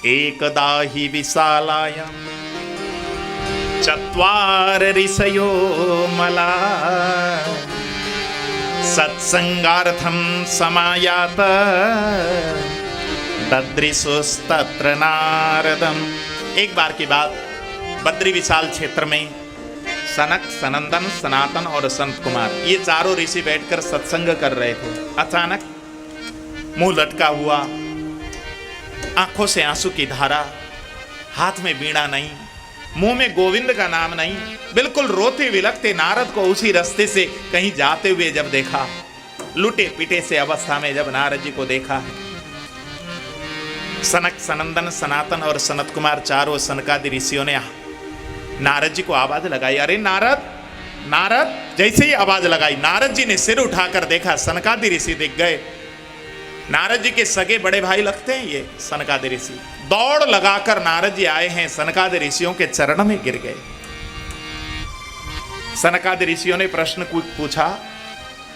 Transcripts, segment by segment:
एकदा हि विशालायां चत्वार ऋषयो मला सत्संगार्थं समायात ददृशुस्तत्र नारदम। एक बार की बात, बद्री विशाल क्षेत्र में सनक, सनंदन, सनातन और संत कुमार, ये चारों ऋषि बैठकर सत्संग कर रहे थे। अचानक मुंह लटका हुआ, आंखों से आंसू की धारा, हाथ में बीड़ा नहीं, मुंह में गोविंद का नाम नहीं, बिल्कुल रोते विलखते नारद को उसी रास्ते से कहीं जाते हुए जब देखा, लुटे पिटे से अवस्था में जब नारद जी को देखा, सनक, सनंदन, सनातन और सनत कुमार चारों सनकादि ऋषियों ने नारद जी को आवाज लगाई, अरे नारद नारद। जैसे ही आवाज लगाई, नारद जी ने सिर उठाकर देखा, सनकादि ऋषि दिख गए। नारद जी के सगे बड़े भाई लगते हैं ये सनकादि ऋषि। दौड़ लगाकर नारद जी आए हैं, सनकादि ऋषियों के चरण में गिर गए। सनकादि ऋषियों ने प्रश्न पूछा,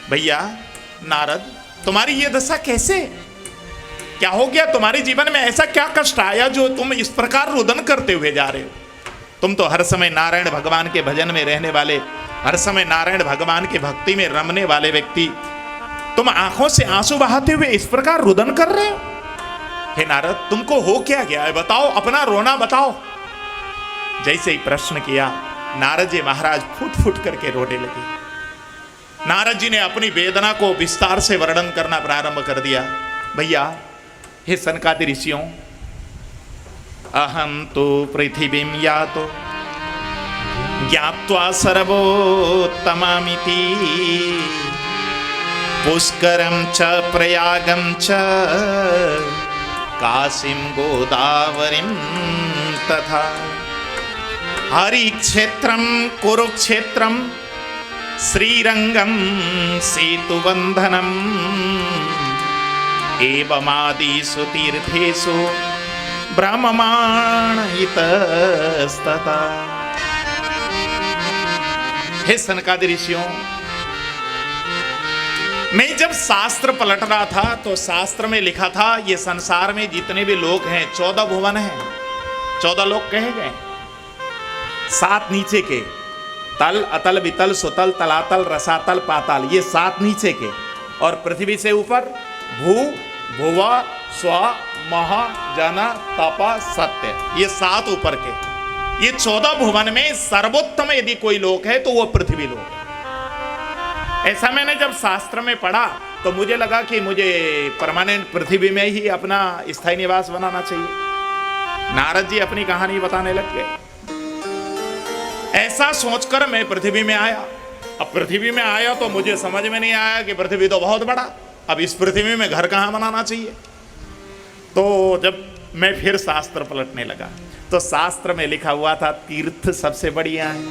भैया नारद, तुम्हारी ये दशा कैसे? क्या हो गया? तुम्हारे जीवन में ऐसा क्या कष्ट आया जो तुम इस प्रकार रुदन करते हुए जा रहे हो? तुम तो हर समय नारायण भगवान के भजन में रहने वाले, हर समय नारायण भगवान की भक्ति में रमने वाले व्यक्ति, तुम आंखों से आंसू बहाते हुए इस प्रकार रुदन कर रहे हो? हे नारद, तुमको हो क्या गया है? बताओ, अपना रोना बताओ। जैसे ही प्रश्न किया, नारद जी महाराज फूट फूट करके रोने लगे। नारद जी ने अपनी वेदना को विस्तार से वर्णन करना प्रारंभ कर दिया। भैया, हे सनकादि ऋषियों, अहम तो पृथिवीं यातो ज्ञात्वा सर्वोत्तमामिति पुष्करं च प्रयागं च काशीं गोदावरीं तथा हरिक्षेत्रं कुरुक्षेत्रं श्रीरंगं सेतुबन्धनम् एवमादिषु तीर्थेषु ब्रह्ममाण इतस्तता। हे सनकादि ऋषियों, मैं जब शास्त्र पलट रहा था तो शास्त्र में लिखा था ये संसार में जितने भी लोग हैं 14 भुवन हैं, 14 लोग कहे गए। 7 नीचे के, तल, अतल, वितल, सुतल, तलातल, रसातल, पाताल, ये 7 नीचे के, और पृथ्वी से ऊपर भू, भुवा, स्व, महा, जन, तप, सत्य, ये 7 ऊपर के। ये 14 भुवन में सर्वोत्तम यदि कोई लोक है तो वो पृथ्वी लोक है। ऐसा मैंने जब शास्त्र में पढ़ा तो मुझे लगा कि मुझे परमानेंट पृथ्वी में ही अपना स्थायी निवास बनाना चाहिए। नारद जी अपनी कहानी बताने लग गए। ऐसा सोचकर मैं पृथ्वी में आया। अब पृथ्वी में आया तो मुझे समझ में नहीं आया कि पृथ्वी तो बहुत बड़ा, अब इस पृथ्वी में घर कहाँ बनाना चाहिए। तो जब मैं फिर शास्त्र पलटने लगा तो शास्त्र में लिखा हुआ था तीर्थ सबसे बढ़िया है।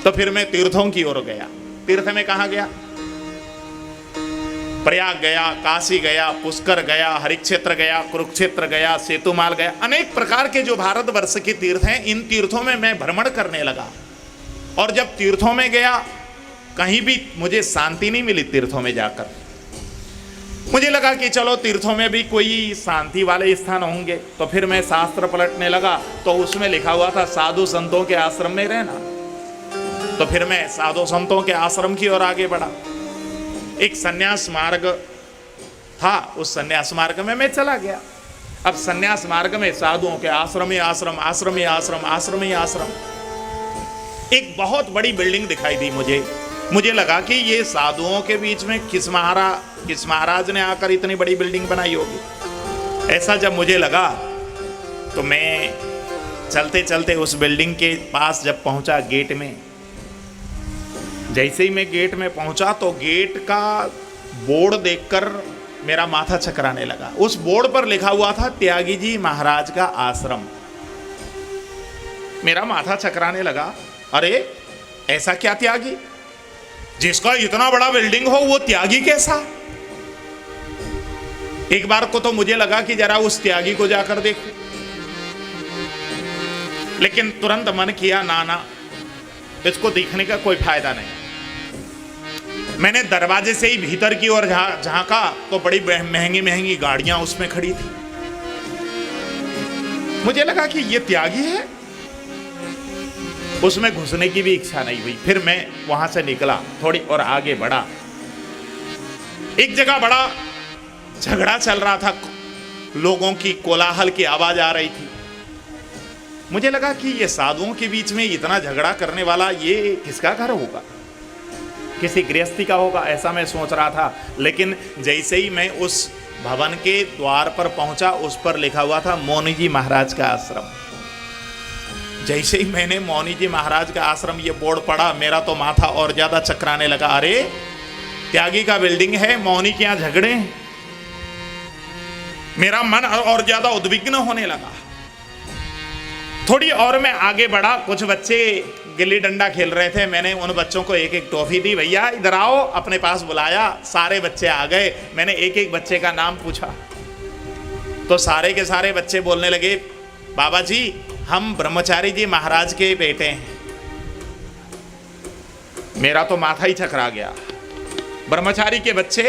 तो फिर मैं तीर्थों की ओर गया। तीर्थ में कहाँ गया? प्रयाग गया, काशी गया, पुष्कर गया, हरिक्षेत्र गया, कुरुक्षेत्र गया, सेतुमाल गया। अनेक प्रकार के जो भारतवर्ष के तीर्थ हैं, इन तीर्थों में मैं भ्रमण करने लगा। और जब तीर्थों में गया, कहीं भी मुझे शांति नहीं मिली। तीर्थों में जाकर मुझे लगा कि चलो तीर्थों में भी कोई शांति वाले स्थान होंगे। तो फिर मैं शास्त्र पलटने लगा तो उसमें लिखा हुआ था साधु संतों के आश्रम में रहना। तो फिर मैं साधु संतों के आश्रम की ओर आगे बढ़ा। एक सन्यास मार्ग था, उस सन्यास मार्ग में मैं चला गया। अब सन्यास मार्ग में साधुओं के आश्रम ही आश्रम, आश्रम ही आश्रम, आश्रम ही आश्रम। एक बहुत बड़ी बिल्डिंग दिखाई दी मुझे लगा कि ये साधुओं के बीच में किस महाराज ने आकर इतनी बड़ी बिल्डिंग बनाई होगी। ऐसा जब मुझे लगा तो मैं चलते चलते उस बिल्डिंग के पास जब पहुंचा, गेट में, जैसे ही मैं गेट में पहुंचा तो गेट का बोर्ड देखकर मेरा माथा चकराने लगा। उस बोर्ड पर लिखा हुआ था त्यागी जी महाराज का आश्रम। मेरा माथा चकराने लगा। अरे ऐसा क्या त्यागी? जिसका इतना बड़ा बिल्डिंग हो वो त्यागी कैसा? एक बार को तो मुझे लगा कि जरा उस त्यागी को जाकर देखूं, लेकिन तुरंत मन किया ना, इसको देखने का कोई फायदा नहीं। मैंने दरवाजे से ही भीतर की ओर झांका तो बड़ी महंगी महंगी गाड़ियां उसमें खड़ी थी। मुझे लगा कि ये त्यागी है, उसमें घुसने की भी इच्छा नहीं हुई। फिर मैं वहां से निकला, थोड़ी और आगे बढ़ा। एक जगह बड़ा झगड़ा चल रहा था, लोगों की कोलाहल की आवाज आ रही थी। मुझे लगा कि ये साधुओं के बीच में इतना झगड़ा करने वाला ये किसका घर होगा, किसी गृहस्थी का होगा, ऐसा मैं सोच रहा था। लेकिन जैसे ही मैं उस भवन के द्वार पर पहुंचा, उस पर लिखा हुआ था मौनी जी महाराज का आश्रम। जैसे ही मैंने मौनी जी महाराज का आश्रम ये बोर्ड पढ़ा, मेरा तो माथा और ज्यादा चकराने लगा। अरे त्यागी का बिल्डिंग है, मौनी के यहां झगड़े। मेरा मन और ज्यादा उद्विग्न होने लगा। थोड़ी और मैं आगे बढ़ा, कुछ बच्चे गिल्ली डंडा खेल रहे थे। मैंने उन बच्चों को एक एक टॉफी दी, भैया इधर आओ, अपने पास बुलाया। सारे बच्चे आ गए। मैंने एक एक बच्चे का नाम पूछा तो सारे के सारे बच्चे बोलने लगे, बाबा जी हम ब्रह्मचारी जी महाराज के बेटे हैं। मेरा तो माथा ही चकरा गया। ब्रह्मचारी के बच्चे,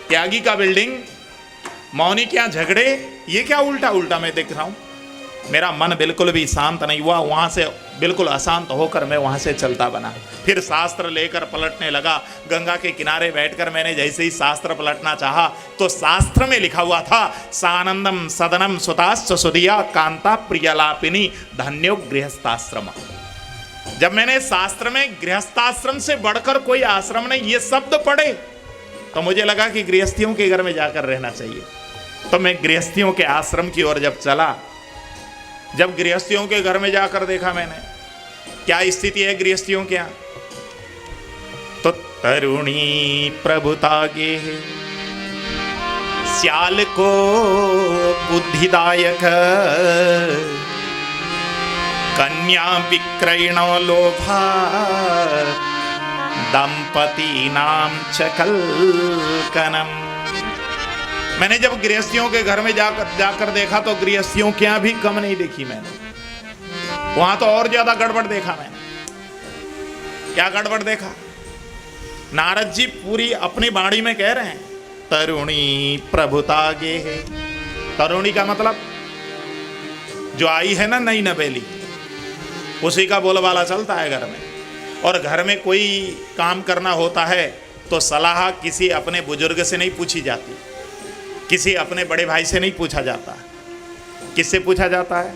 त्यागी का बिल्डिंग, मौनी के यहां झगड़े, ये क्या उल्टा उल्टा मैं देख रहा हूं। मेरा मन बिल्कुल भी शांत नहीं हुआ। वहां से बिल्कुल अशांत होकर मैं वहां से चलता बना। फिर शास्त्र लेकर पलटने लगा। गंगा के किनारे बैठकर मैंने जैसे ही शास्त्र पलटना चाहा तो शास्त्र में लिखा हुआ था, सानंदम सदनम सुताश्च सुदिया कांता प्रियलापिनी धन्यो गृहस्थाश्रम। जब मैंने शास्त्र में गृहस्थाश्रम से बढ़कर कोई आश्रम नहीं ये शब्द पढ़े तो मुझे लगा कि गृहस्थियों के घर में जाकर रहना चाहिए। तो मैं गृहस्थियों के आश्रम की ओर जब चला, जब गृहस्थियों के घर में जाकर देखा मैंने क्या स्थिति है गृहस्थियों के यहां, तो तरुणी प्रभुता गे श्याल को बुद्धिदायक कन्या विक्रयणो लोभा दंपति नाम चकलकनम। मैंने जब गृहस्थियों के घर में जाकर देखा तो गृहस्थियों के यहां भी कम नहीं देखी मैंने, वहां तो और ज्यादा गड़बड़ देखा मैंने। क्या गड़बड़ देखा? नारद जी पूरी अपनी बाणी में कह रहे हैं, तरुणी प्रभुता गे है। तरुणी का मतलब जो आई है ना नई नवेली, उसी का बोलबाला चलता है घर में। और घर में कोई काम करना होता है तो सलाह किसी अपने बुजुर्ग से नहीं पूछी जाती, किसी अपने बड़े भाई से नहीं पूछा जाता। किससे पूछा जाता है?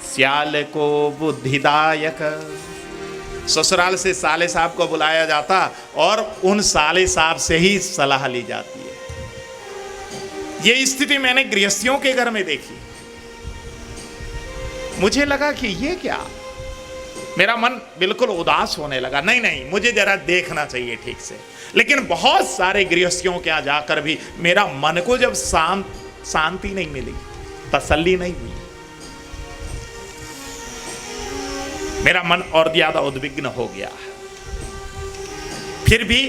श्याल को बुद्धिदायक। ससुराल से साले साहब को बुलाया जाता और उन साले साहब से ही सलाह ली जाती है। ये स्थिति मैंने गृहस्थियों के घर में देखी। मुझे लगा कि ये क्या, मेरा मन बिल्कुल उदास होने लगा। नहीं नहीं, मुझे जरा देखना चाहिए ठीक से। लेकिन बहुत सारे गृहस्थियों के यहाँ जाकर भी मेरा मन को जब शांति नहीं मिली, तसल्ली नहीं हुई, मेरा मन और ज्यादा उद्विग्न हो गया। फिर भी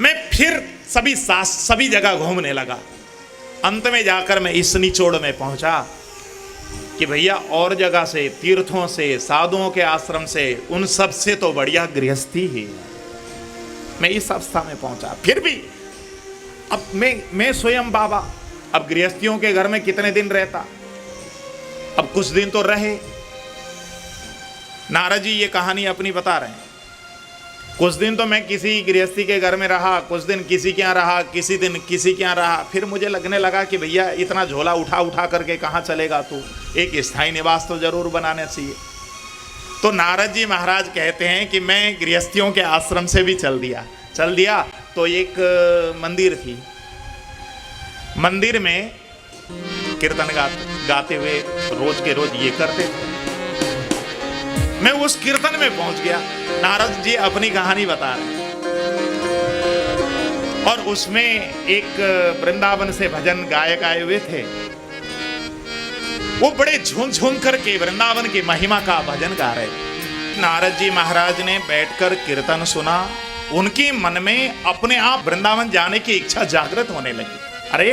मैं सभी जगह घूमने लगा। अंत में जाकर मैं इस निचोड़ में पहुंचा कि भैया और जगह से, तीर्थों से, साधुओं के आश्रम से, उन सब से तो बढ़िया गृहस्थी ही। मैं इस अवस्था में पहुंचा। फिर भी अब मैं स्वयं बाबा अब गृहस्थियों के घर में कितने दिन रहता? अब कुछ दिन तो रहे। नारद जी ये कहानी अपनी बता रहे हैं। कुछ दिन तो मैं किसी गृहस्थी के घर में रहा, कुछ दिन किसी के यहाँ रहा, किसी दिन किसी के यहाँ रहा। फिर मुझे लगने लगा कि भैया इतना झोला उठा उठा करके कहाँ चलेगा तू, एक स्थायी निवास तो जरूर बनाना चाहिए। तो नारद जी महाराज कहते हैं कि मैं गृहस्थियों के आश्रम से भी चल दिया। तो एक मंदिर थी, मंदिर में कीर्तन गाते हुए रोज के रोज ये करते थे। मैं उस कीर्तन में पहुंच गया। नारद जी अपनी कहानी बता रहे हैं और उसमें एक वृंदावन से भजन गायक आए हुए थे। वो बड़े झूम करके वृंदावन की महिमा का भजन गा रहे थे। नारद जी महाराज ने बैठकर कीर्तन सुना। उनके मन में अपने आप वृंदावन जाने की इच्छा जागृत होने लगी। अरे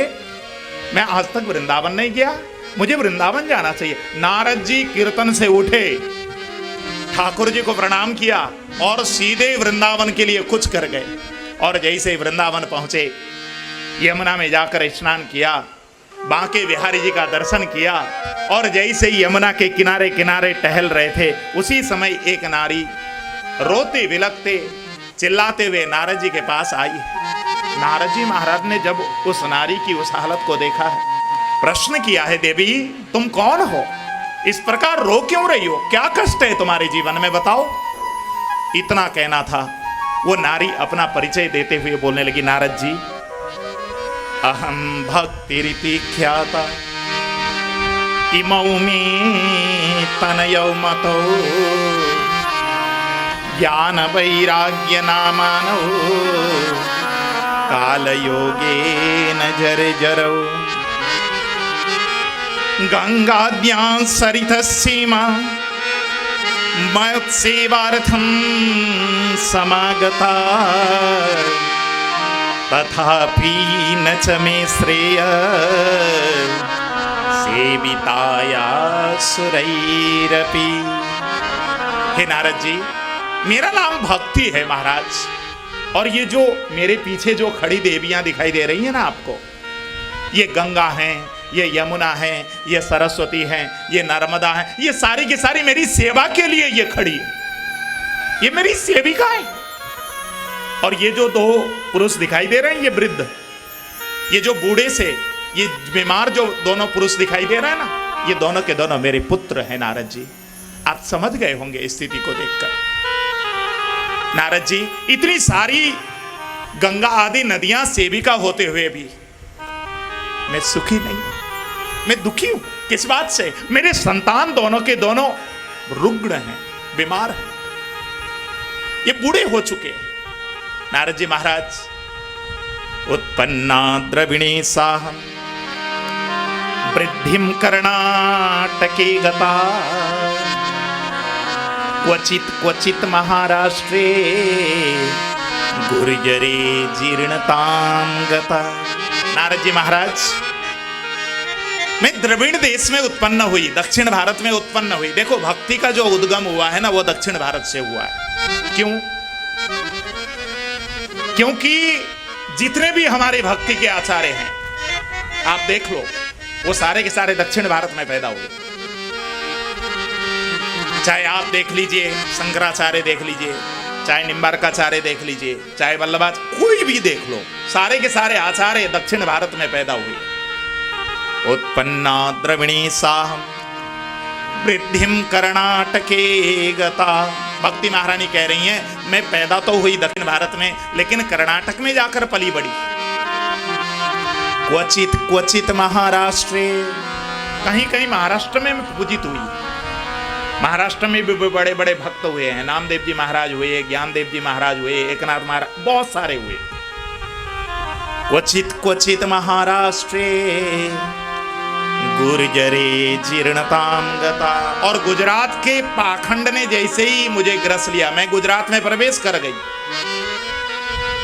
मैं आज तक वृंदावन नहीं गया, मुझे वृंदावन जाना चाहिए। नारद जी कीर्तन से उठे, ठाकुर जी को प्रणाम किया और सीधे वृंदावन के लिए कुछ कर गए। और जैसे वृंदावन पहुंचे, यमुना में जाकर स्नान किया बांके बिहारी जी का दर्शन किया और जैसे ही यमुना के किनारे किनारे टहल रहे थे, उसी समय एक नारी रोते बिलखते चिल्लाते हुए नारद जी के पास आई। नारद जी महाराज ने जब उस नारी की उस हालत को देखा है, प्रश्न किया है, देवी तुम कौन हो, इस प्रकार रो क्यों रही हो, क्या कष्ट है तुम्हारे जीवन में, बताओ। इतना कहना था, वो नारी अपना परिचय देते हुए बोलने लगी, नारद जी अहम भक्तिरिति ख्याता इमौ मे तनयौ मतौ ज्ञान वैराग्य नामानौ काल योगेन जर्जरौ गंगाद्यां सरितसीमा मत्सेवार्थं समागता तथापि न च मे श्रेय सेविताया सुरैरपि। हे नारद जी, मेरा नाम भक्ति है महाराज, और ये जो मेरे पीछे जो खड़ी देवियां दिखाई दे रही हैं ना आपको, ये गंगा हैं, ये यमुना है, ये सरस्वती है, ये नर्मदा है, ये सारी की सारी मेरी सेवा के लिए ये खड़ी है, ये मेरी सेविका है। और ये जो दो पुरुष दिखाई दे रहे हैं, ये वृद्ध, ये जो बूढ़े से ये बीमार जो दोनों पुरुष दिखाई दे रहे हैं ना, ये दोनों के दोनों मेरे पुत्र हैं। नारद जी आप समझ गए होंगे स्थिति को देखकर। नारद जी, इतनी सारी गंगा आदि नदियां सेविका होते हुए भी मैं सुखी नहीं हूं, मैं दुखी हूं। किस बात से? मेरे संतान दोनों के दोनों रुग्ण हैं, बीमार हैं, ये बूढ़े हो चुके हैं। नारद जी महाराज, उत्पन्ना द्रविणी साहम वृद्धिम कर्णाटके गता क्वचित क्वचित महाराष्ट्रे गुर्जरे जीर्णताम गता। नारद जी महाराज, मैं द्रविड़ देश में उत्पन्न हुई, दक्षिण भारत में उत्पन्न हुई। देखो भक्ति का जो उद्गम हुआ है ना, वो दक्षिण भारत से हुआ है। क्यों? क्योंकि जितने भी हमारे भक्ति के आचार्य हैं, आप देख लो, वो सारे के सारे दक्षिण भारत में पैदा हुए। चाहे आप देख लीजिए, शंकराचार्य देख लीजिए, चाहे निम्बार्काचार्य देख लीजिए, चाहे वल्लभाचार्य, कोई भी देख लो, सारे के सारे आचार्य दक्षिण भारत में पैदा हुए। उत्पन्ना द्रविणी साहम वृद्धिम कर्णाटके गता। भक्ति महारानी कह रही हैं, मैं पैदा तो हुई दक्षिण भारत में, लेकिन कर्नाटक में जाकर पली बड़ी। क्वचित क्वचित महाराष्ट्रे, कहीं कहीं महाराष्ट्र में पूजित हुई। महाराष्ट्र में भी बड़े बड़े भक्त हुए हैं, नामदेव जी महाराज हुए, ज्ञानदेव जी महाराज हुए, एकनाथ महाराज, बहुत सारे हुए। क्वचित क्वचित महाराष्ट्रे गुर्जरे जीर्णताम गता। और गुजरात के पाखंड ने जैसे ही मुझे ग्रस लिया, मैं गुजरात में प्रवेश कर गई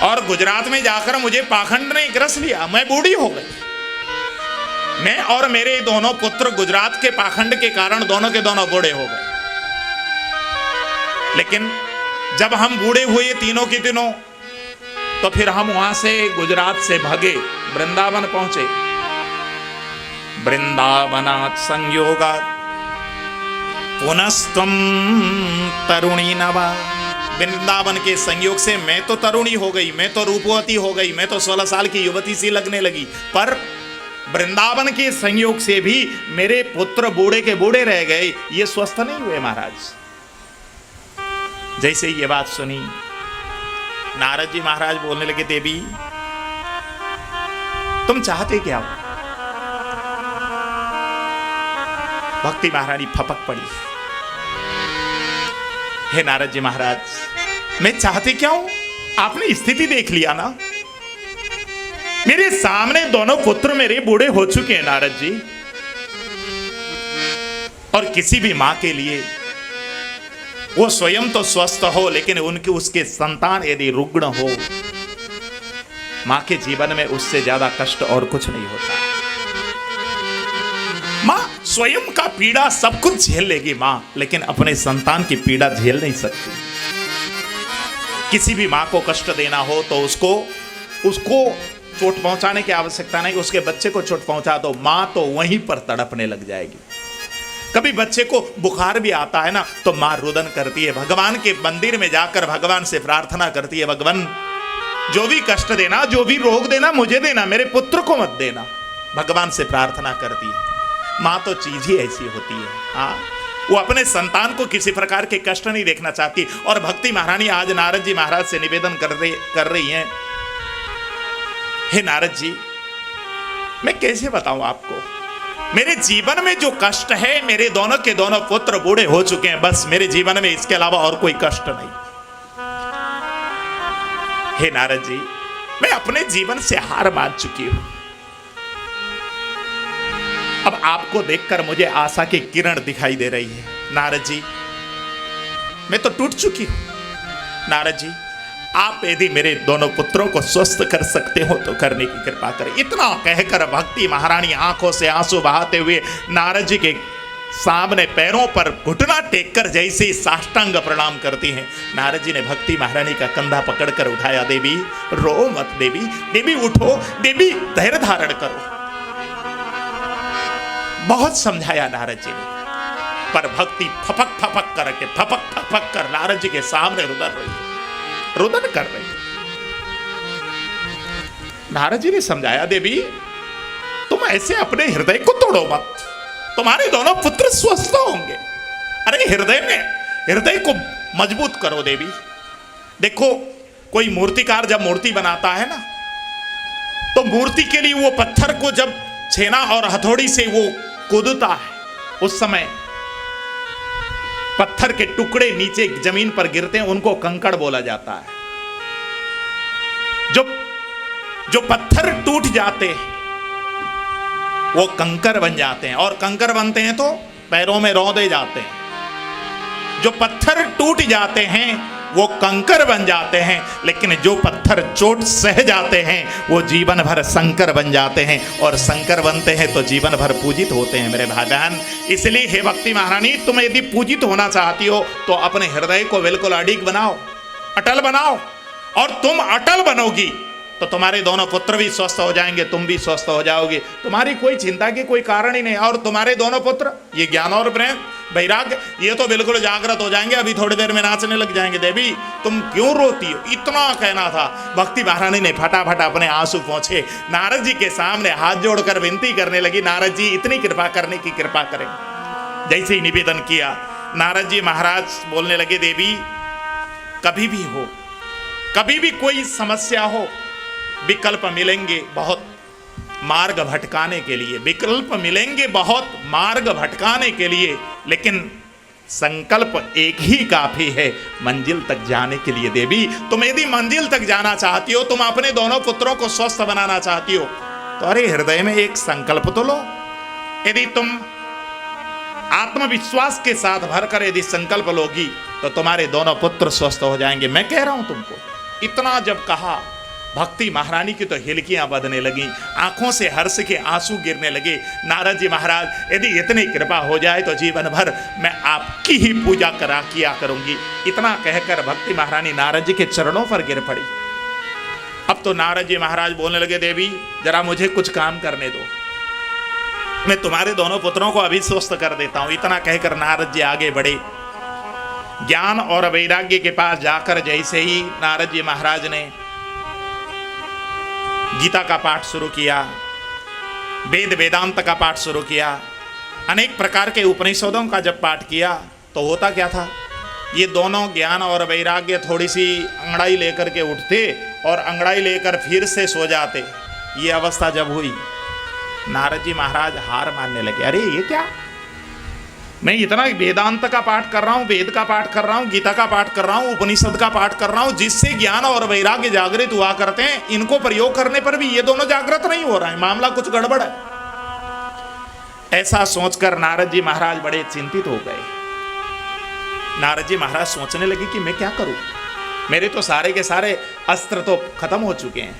और गुजरात में जाकर मुझे पाखंड ने ग्रस लिया, मैं बूढ़ी हो गई। मैं और मेरे दोनों पुत्र गुजरात के पाखंड के कारण दोनों के दोनों बूढ़े हो गए। लेकिन जब हम बूढ़े हुए तीनों के तीनों, तो फिर हम वहां से गुजरात से भागे, वृंदावन पहुंचे। वृंदावनात् संयोगात् पुनस्त्वं तरुणी नवा। वृंदावन के संयोग से मैं तो तरुणी हो गई, मैं तो रूपवती हो गई, मैं तो 16 साल की युवती सी लगने लगी, पर वृंदावन के संयोग से भी मेरे पुत्र बूढ़े के बूढ़े रह गए, ये स्वस्थ नहीं हुए महाराज। जैसे ये बात सुनी, नारद जी महाराज बोलने लगे, देवी तुम चाहते क्या हो? भक्ति महारानी फपक पड़ी। हे नारद जी महाराज, मैं चाहते क्या हूं? आपने स्थिति देख लिया ना, मेरे सामने दोनों पुत्र मेरे बूढ़े हो चुके हैं नारद जी। और किसी भी मां के लिए वो स्वयं तो स्वस्थ हो, लेकिन उनके उसके संतान यदि रुग्ण हो, मां के जीवन में उससे ज्यादा कष्ट और कुछ नहीं होता। मां स्वयं का पीड़ा सब कुछ झेल लेगी मां, लेकिन अपने संतान की पीड़ा झेल नहीं सकती। किसी भी मां को कष्ट देना हो तो उसको चोट पहुंचाने की आवश्यकता नहीं, उसके बच्चे को चोट पहुंचा दो, मां तो वहीं पर तड़पने लग जाएगी। कभी बच्चे को बुखार भी आता है ना, तो मां रुदन करती है, भगवान के मंदिर में जाकर भगवान से प्रार्थना करती है, भगवान जो भी कष्ट देना, जो भी रोग देना मुझे देना, मेरे पुत्र को मत देना। भगवान से प्रार्थना करती है। मां तो चीज ही ऐसी होती है। हाँ, वो अपने संतान को किसी प्रकार के कष्ट नहीं देखना चाहती। और भक्ति महारानी आज नारद जी महाराज से निवेदन कर रही हैं, हे नारद जी, मैं कैसे बताऊं आपको, मेरे जीवन में जो कष्ट है, मेरे दोनों के दोनों पुत्र बूढ़े हो चुके हैं, बस मेरे जीवन में इसके अलावा और कोई कष्ट नहीं। हे नारद जी, मैं अपने जीवन से हार मान चुकी हूं। अब आपको देखकर मुझे आशा की किरण दिखाई दे रही है। नारद जी, मैं तो टूट चुकी हूं। नारद जी, आप यदि मेरे दोनों पुत्रों को स्वस्थ कर सकते हो तो करने की कृपा करें। इतना कहकर भक्ति महारानी आंखों से आंसू बहाते हुए नारद जी के सामने पैरों पर घुटना टेककर जैसे साष्टांग प्रणाम करती हैं। नारद जी ने भक्ति महारानी का कंधा पकड़कर उठाया, देवी रो मत, देवी, देवी उठो, देवी धैर्य धारण करो। बहुत समझाया नारद जी ने, पर भक्ति फपक फपक करके, फपक फपक कर नारद जी के सामने रुदन कर रही। नारद जी ने समझाया, देवी तुम ऐसे अपने हृदय को तोड़ो मत, तुम्हारे दोनों पुत्र स्वस्थ होंगे। अरे हृदय को मजबूत करो देवी। देखो, कोई मूर्तिकार जब मूर्ति बनाता है ना, तो मूर्ति के लिए वो पत्थर को जब छेना और हथौड़ी से वो कूदता है, उस समय पत्थर के टुकड़े नीचे जमीन पर गिरते हैं, उनको कंकड़ बोला जाता है। जो पत्थर टूट जाते हैं वो कंकर बन जाते हैं, और कंकर बनते हैं तो पैरों में रौंदे जाते हैं। जो पत्थर टूट जाते हैं वो कंकर बन जाते हैं, लेकिन जो पत्थर चोट सह जाते हैं वो जीवन भर शंकर बन जाते हैं, और शंकर बनते हैं तो जीवन भर पूजित होते हैं मेरे भाई बहन। इसलिए हे भक्ति महारानी, तुम यदि पूजित होना चाहती हो तो अपने हृदय को बिल्कुल अडिग बनाओ, अटल बनाओ, और तुम अटल बनोगी तो तुम्हारे दोनों पुत्र भी स्वस्थ हो जाएंगे, तुम भी स्वस्थ हो जाओगे, तुम्हारी कोई चिंता की कोई कारण ही नहीं। और तुम्हारे दोनों पुत्र, ये ज्ञान और प्रेम वैराग्य, ये तो बिल्कुल जागृत हो जाएंगे, अभी थोड़ी देर में नाचने लग जाएंगे। देवी तुम क्यों रोती हो? इतना कहना था। भक्ति महारानी ने फटाफट अपने आंसू पोंछे, नारद जी के सामने हाथ जोड़कर विनती करने लगी, नारद जी इतनी कृपा करने की कृपा करें। जैसे ही निवेदन किया, नारद जी महाराज बोलने लगे, देवी कभी भी हो, कभी भी कोई समस्या हो, विकल्प मिलेंगे बहुत मार्ग भटकाने के लिए, विकल्प मिलेंगे बहुत मार्ग भटकाने के लिए, लेकिन संकल्प एक ही काफी है मंजिल तक जाने के लिए। देवी तुम यदि मंजिल तक जाना चाहती हो, तुम अपने दोनों पुत्रों को स्वस्थ बनाना चाहती हो, तो अरे हृदय में एक संकल्प तो लो। यदि तुम आत्मविश्वास के साथ भरकर यदि संकल्प लोगी तो तुम्हारे दोनों पुत्र स्वस्थ हो जाएंगे, मैं कह रहा हूं तुमको। इतना जब कहा, भक्ति महारानी की तो हिलकियां बंधने लगी, आंखों से हर्ष के आंसू गिरने लगे। नारद जी महाराज, यदि इतनी कृपा हो जाए तो जीवन भर मैं आपकी ही पूजा किया करूंगी। इतना कहकर भक्ति महारानी नारद जी के चरणों पर गिर पड़ी। अब तो नारद जी महाराज बोलने लगे, देवी जरा मुझे कुछ काम करने दो, मैं तुम्हारे दोनों पुत्रों को अभी स्वस्थ कर देता हूं। इतना कहकर नारद जी आगे बढ़े। ज्ञान और वैराग्य के पास जाकर जैसे ही नारद जी महाराज ने गीता का पाठ शुरू किया, वेद वेदांत का पाठ शुरू किया, अनेक प्रकार के उपनिषदों का जब पाठ किया, तो होता क्या था, ये दोनों ज्ञान और वैराग्य थोड़ी सी अंगड़ाई लेकर के उठते और अंगड़ाई लेकर फिर से सो जाते। ये अवस्था जब हुई, नारद जी महाराज हार मानने लगे। अरे ये क्या, मैं इतना वेदांत का पाठ कर रहा हूँ, वेद का पाठ कर रहा हूँ, गीता का पाठ कर रहा हूँ, उपनिषद का पाठ कर रहा हूँ, जिससे ज्ञान और वैराग्य जागृत हुआ करते हैं, इनको प्रयोग करने पर भी ये दोनों जागृत नहीं हो रहे हैं, मामला कुछ गड़बड़ है। ऐसा सोचकर नारद जी महाराज बड़े चिंतित हो गए। नारद जी महाराज सोचने लगे कि मैं क्या करूं, मेरे तो सारे के सारे अस्त्र तो खत्म हो चुके हैं।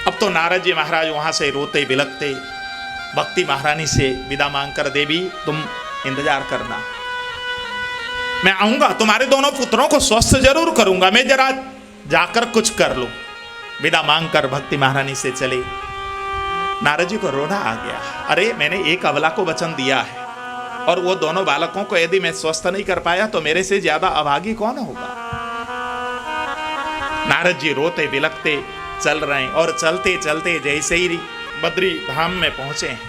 अब तो नारद जी महाराज वहां से रोते बिलखते भक्ति महारानी से विदा मांगकर, देवी तुम इंतजार करना, मैं आऊंगा, तुम्हारे दोनों पुत्रों को स्वस्थ जरूर करूंगा, मैं जरा जाकर कुछ कर लूं। विदा मांगकर भक्ति महारानी से चले। नारद जी को रोना आ गया, अरे मैंने एक अबला को वचन दिया है और वो दोनों बालकों को यदि मैं स्वस्थ नहीं कर पाया तो मेरे से ज्यादा अभागी कौन होगा। नारद जी रोते बिलखते चल रहे हैं और चलते चलते जैसे ही बद्री धाम में पहुंचे हैं,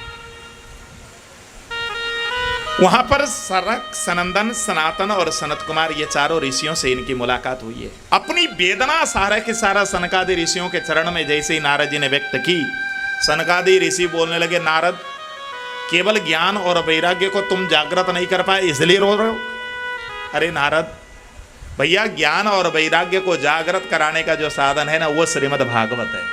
वहां पर सनक, सनंदन, सनातन और सनत कुमार ये चारों ऋषियों से इनकी मुलाकात हुई है। अपनी वेदना सारा के सारा सनकादि ऋषियों के चरण में जैसे ही नारद जी ने व्यक्त की, सनकादि ऋषि बोलने लगे, नारद केवल ज्ञान और वैराग्य को तुम जागृत नहीं कर पाए इसलिए रो रहे हो। अरे नारद भैया, ज्ञान और वैराग्य को जागृत कराने का जो साधन है ना, वो श्रीमद् भागवत है।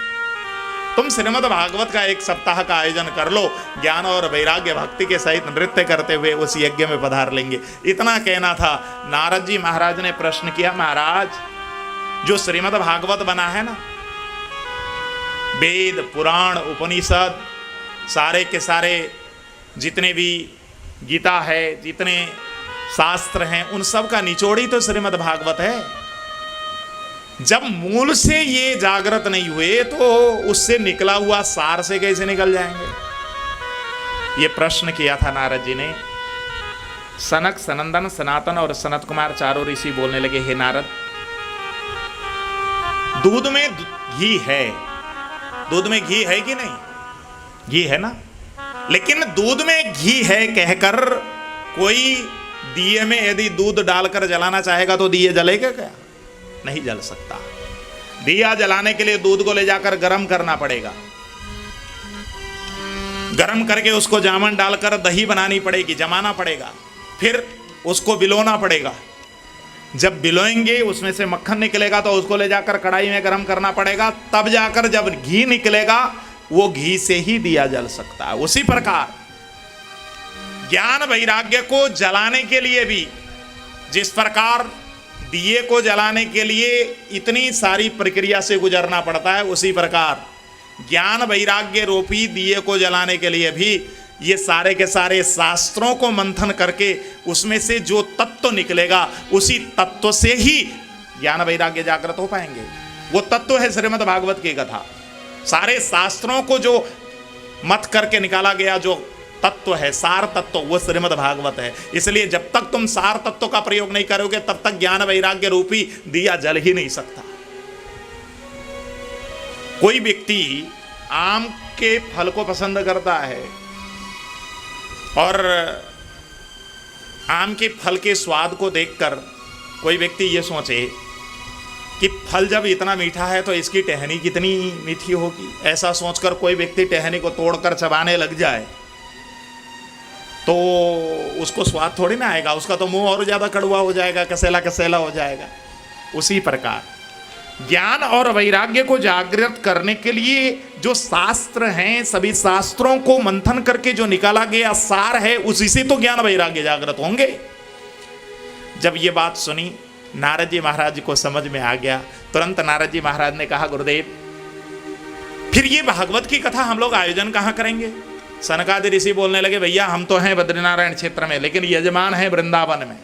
तुम श्रीमद् भागवत का एक सप्ताह का आयोजन कर लो, ज्ञान और वैराग्य भक्ति के सहित नृत्य करते हुए उस यज्ञ में पधार लेंगे। इतना कहना था। नारद जी महाराज ने प्रश्न किया, महाराज जो श्रीमद् भागवत बना है ना, वेद पुराण उपनिषद सारे के सारे जितने भी गीता है, जितने शास्त्र हैं, उन सब का निचोड़ी तो श्रीमद् भागवत है। जब मूल से ये जागृत नहीं हुए तो उससे निकला हुआ सार से कैसे निकल जाएंगे। ये प्रश्न किया था नारद जी ने। सनक, सनंदन, सनातन और सनत कुमार चारों ऋषि बोलने लगे, हे नारद, दूध में घी है, दूध में घी है कि नहीं? घी है ना। लेकिन दूध में घी है कहकर कोई दिए में यदि दूध डालकर जलाना चाहेगा तो दिए जलेगा क्या? नहीं जल सकता। दिया जलाने के लिए दूध को ले जाकर गर्म करना पड़ेगा, गर्म करके उसको जामन डालकर दही बनानी पड़ेगी, जमाना पड़ेगा, फिर उसको बिलोना पड़ेगा। जब बिलोएंगे उसमें से मक्खन निकलेगा तो उसको ले जाकर कढ़ाई में गर्म करना पड़ेगा, तब जाकर जब घी निकलेगा वो घी से ही दिया जल सकता है। उसी प्रकार ज्ञान वैराग्य को जलाने के लिए भी जिस प्रकार दिए को जलाने के लिए इतनी सारी प्रक्रिया से गुजरना पड़ता है, उसी प्रकार ज्ञान वैराग्य रूपी दिए को जलाने के लिए भी ये सारे के सारे शास्त्रों को मंथन करके उसमें से जो तत्व निकलेगा उसी तत्व से ही ज्ञान वैराग्य जागृत हो पाएंगे। वो तत्व है श्रीमद् भागवत की कथा। सारे शास्त्रों को जो मत करके निकाला गया जो तत्व है, सार तत्व, वो श्रीमद् भागवत है। इसलिए जब तक तुम सार तत्व का प्रयोग नहीं करोगे तब तक ज्ञान वैराग्य रूपी दिया जल ही नहीं सकता। कोई व्यक्ति आम के फल को पसंद करता है और आम के फल के स्वाद को देखकर कोई व्यक्ति ये सोचे कि फल जब इतना मीठा है तो इसकी टहनी कितनी मीठी होगी, ऐसा सोचकर कोई व्यक्ति टहनी को तोड़कर चबाने लग जाए तो उसको स्वाद थोड़ी ना आएगा, उसका तो मुंह और ज़्यादा कड़वा हो जाएगा, कसेला कसेला हो जाएगा। उसी प्रकार ज्ञान और वैराग्य को जागृत करने के लिए जो शास्त्र हैं, सभी शास्त्रों को मंथन करके जो निकाला गया सार है, उसी से तो ज्ञान वैराग्य जागृत होंगे। जब ये बात सुनी नारद जी महाराज को समझ में आ गया। तुरंत नारद जी महाराज ने कहा, गुरुदेव फिर ये भागवत की कथा हम लोग आयोजन कहाँ करेंगे? सनकादि ऋषि बोलने लगे, भैया हम तो हैं बद्रीनारायण क्षेत्र में, लेकिन यजमान है वृंदावन में।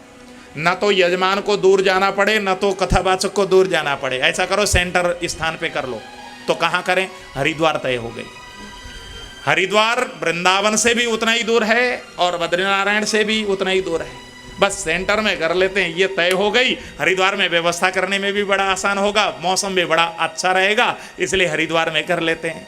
न तो यजमान को दूर जाना पड़े, न तो कथावाचक को दूर जाना पड़े। ऐसा करो सेंटर स्थान पे कर लो। तो कहाँ करें? हरिद्वार तय हो गई। हरिद्वार वृंदावन से भी उतना ही दूर है और बद्रीनारायण से भी उतना ही दूर है। बस सेंटर में कर लेते हैं, ये तय हो गई। हरिद्वार में व्यवस्था करने में भी बड़ा आसान होगा, मौसम भी बड़ा अच्छा रहेगा, इसलिए हरिद्वार में कर लेते हैं।